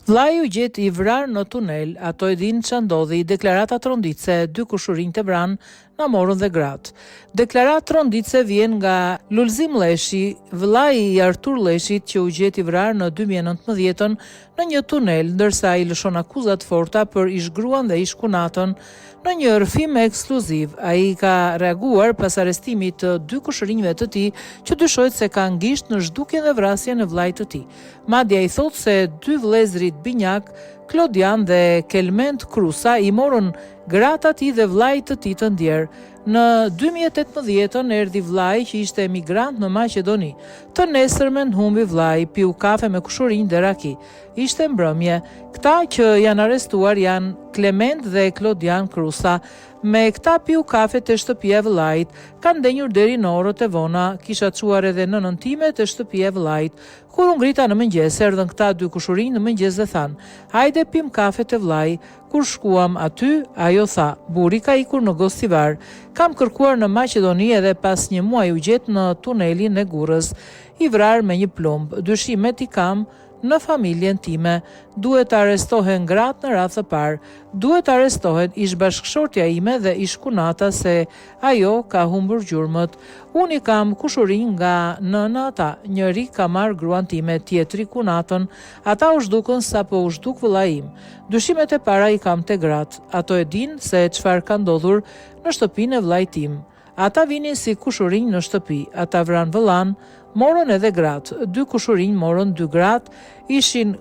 Vllai u gjet I vrar në tunel, ato e dinë ç'a ndodhi, deklarata tronditse, 2 kushurinj të vranë na morën dhe gratë. Deklaratë tronditse vjen nga Lulzim Lleshi, vllai I Artur Lleshit që u gjet I vrar në 2019 në një tunel, ndërsa I lëshon akuzat forta për ish-gruan dhe ish-kunatën në një rrëfim ekskluziv. Ai ka reaguar pas arrestimit të 2 kushërinjve të tij që dyshohet se kanë ngisht në zhdukjen dhe vrasjen e vllait të tij. Madje ai thotë se 2 vëllezërit binjak, Klodian dhe Kelment Krusa, I morën gratë atij dhe vllait të tij të ndjer. Në 2018 erdhi vllai që ishte emigrant në Maqedoni. Të nesërmen humbi vllai, piu kafe me kushurinj dhe raki. Ishte mbrëmje. Këta që janë arrestuar janë Klement dhe Klodian Krusa. Me këta piu kafe të shtëpia e vllait, kanë ndenjur deri në orët e vona, kisha çuar edhe nënën time të shtëpia e vllait. Kur u ngrita në mëngjes, erdhën këta 2 kushurinj në mëngjes dhe thanë: "Hajde pim kafe te vllai." Kur shkuam aty, ajo tha: "Burri ka ikur në Gostivar. Kam kërkuar në Maqedoni edhe pas një muaji u gjet në tunelin e Gurrës, I vrar me një plumb. Dyshimet I kam në familjen time. Duhet të arrestohen gratë në radhë të parë. Duhet të arrestohet ish-bashkëshortja ime dhe ish-kunata se ajo ka humbur gjurmët. Unë I kam kushurinj nga nëna ata. Njëri ka marrë gruan time, tjetri kunatën. Ata u zhdukën sapo u zhduk vllai im. Dyshimet e para I kam te gratë. Ato e dinë se çfarë ka ndodhur në shtëpinë e vllait tim. Ata vinin si kushurinj në shtëpi. Ata vran vëllan, morën edhe gratë. 2 kushurinj morën 2 gratë, ishin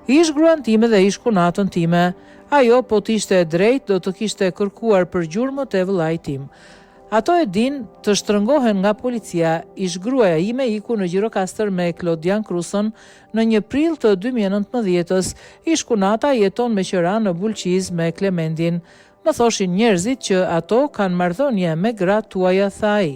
ish gruan time dhe ish kunatën time. Ajo po t'ishte e drejt do të kishte kërkuar për gjurmët e vllait tim. Ato e din të shtrëngohen nga policia. Ish gruaja ime iku në Gjirokastër me Klodian Krusën në 1 prill të 2019-s. Ish kunata jeton me qira në Bulqiz me Klementin. Më thoshin njerëzit që ato kanë marrëdhënie me gratë tuaja, tha ai.